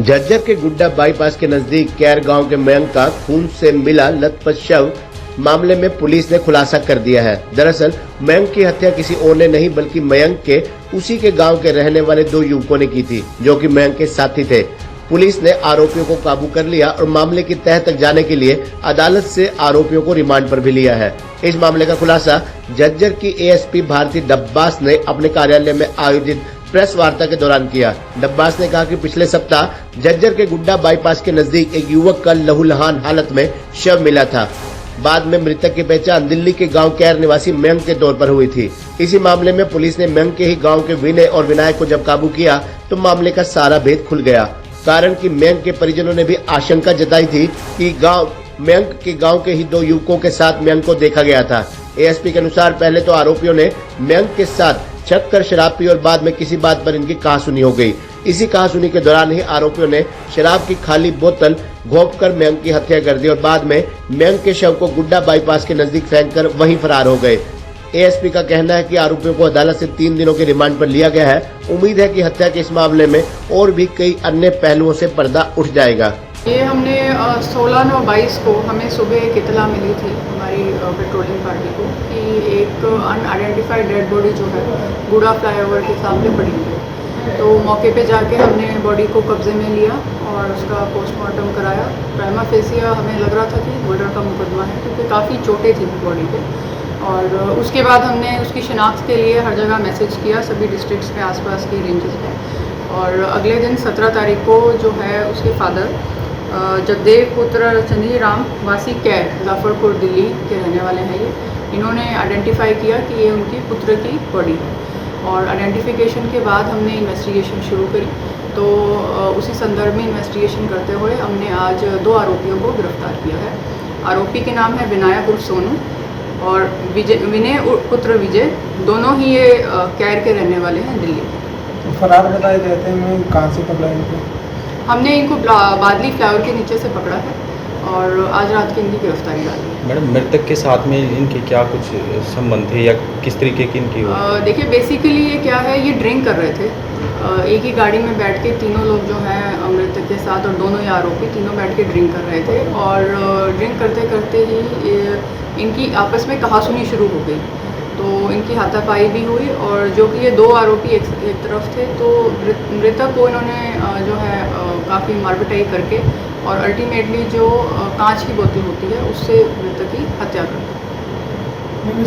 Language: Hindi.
झज्जर के गुड्डा बाईपास के नजदीक कैर गांव के मयंक का खून से मिला लथपथ शव मामले में पुलिस ने खुलासा कर दिया है। दरअसल मयंक की हत्या किसी और ने नहीं बल्कि मयंक के उसी के गांव के रहने वाले दो युवकों ने की थी, जो कि मयंक के साथी थे। पुलिस ने आरोपियों को काबू कर लिया और मामले की तह तक जाने के लिए अदालत से आरोपियों को रिमांड पर भी लिया है। इस मामले का खुलासा झज्जर की एएसपी भारती डब्बास ने अपने कार्यालय में आयोजित प्रेस वार्ता के दौरान किया। डब्बास ने कहा कि पिछले सप्ताह झज्जर के गुड्डा बाईपास के नजदीक एक युवक का लहूलुहान हालत में शव मिला था। बाद में मृतक की पहचान दिल्ली के गांव कैर निवासी मयंक के तौर पर हुई थी। इसी मामले में पुलिस ने मयंक के ही गांव के विनय और विनायक को जब काबू किया तो मामले का सारा भेद खुल गया। कारण कि मयंक के परिजनों ने भी आशंका जताई थी कि मयंक के गांव के ही दो युवकों के साथ मयंक को देखा गया था। एएसपी के अनुसार पहले तो आरोपियों ने मयंक के साथ छक कर शराब पी और बाद में किसी बात पर इनकी कहासुनी हो गई। इसी कहासुनी के दौरान ही आरोपियों ने शराब की खाली बोतल घोंपकर मयंक की हत्या कर दी और बाद में मयंक के शव को गुड्डा बाईपास के नजदीक फेंककर वहीं फरार हो गए। एएसपी का कहना है कि आरोपियों को अदालत से 3 दिनों के रिमांड पर लिया गया है। उम्मीद है कि हत्या के इस मामले में और भी कई अन्य पहलुओं से पर्दा उठ जाएगा। ये हमने 16/9/22 को हमें सुबह एक इतला मिली थी हमारी पेट्रोलिंग पार्टी को कि एक अनआइडेंटिफाइड डेड बॉडी जो है गुड़ा फ्लाईओवर के सामने पड़ी हुई है। तो मौके पे जाके हमने बॉडी को कब्जे में लिया और उसका पोस्टमार्टम कराया। प्राइमा फेसिया हमें लग रहा था कि मर्डर का मुकदमा है, क्योंकि काफ़ी चोटें थी बॉडी पे। और उसके बाद हमने उसकी शिनाख्त के लिए हर जगह मैसेज किया, सभी डिस्ट्रिक्ट्स में आसपास की रेंजेस में। और अगले दिन 17 तारीख को जो है उसके फादर जगदेव पुत्र चंदी राम वासी कैर जाफरपुर दिल्ली के रहने वाले हैं। इन्होंने आइडेंटिफाई किया कि ये उनकी पुत्र की बॉडी है। और आइडेंटिफिकेशन के बाद हमने इन्वेस्टिगेशन शुरू करी। तो उसी संदर्भ में इन्वेस्टिगेशन करते हुए हमने आज 2 आरोपियों को गिरफ्तार किया है। आरोपी के नाम है विनायक उर्फ सोनू और विनय पुत्र विजय। दोनों ही ये कैर के रहने वाले हैं दिल्ली के। फरार बताए जाते हैं, कहाँ से पकड़ा इनको? हमने इनको बादली फ्लाईओवर के नीचे से पकड़ा है और आज रात की इनकी गिरफ्तारी डाली है। मैडम, मृतक के साथ में इनके क्या कुछ संबंध थे या किस तरीके की इनकी? देखिए, बेसिकली ये क्या है, ये ड्रिंक कर रहे थे। एक ही गाड़ी में बैठ के तीनों लोग जो हैं मृतक के साथ और दोनों ही आरोपी तीनों बैठ के ड्रिंक कर रहे थे। और ड्रिंक करते करते ही इनकी आपस में कहासुनी शुरू हो गई। तो इनकी हाथापाई भी हुई और जो कि ये 2 आरोपी एक तरफ थे, तो मृतक को इन्होंने जो है काफ़ी मारपिटाई करके और अल्टीमेटली जो कांच की बोतल होती है उससे मृतक की हत्या कर दी।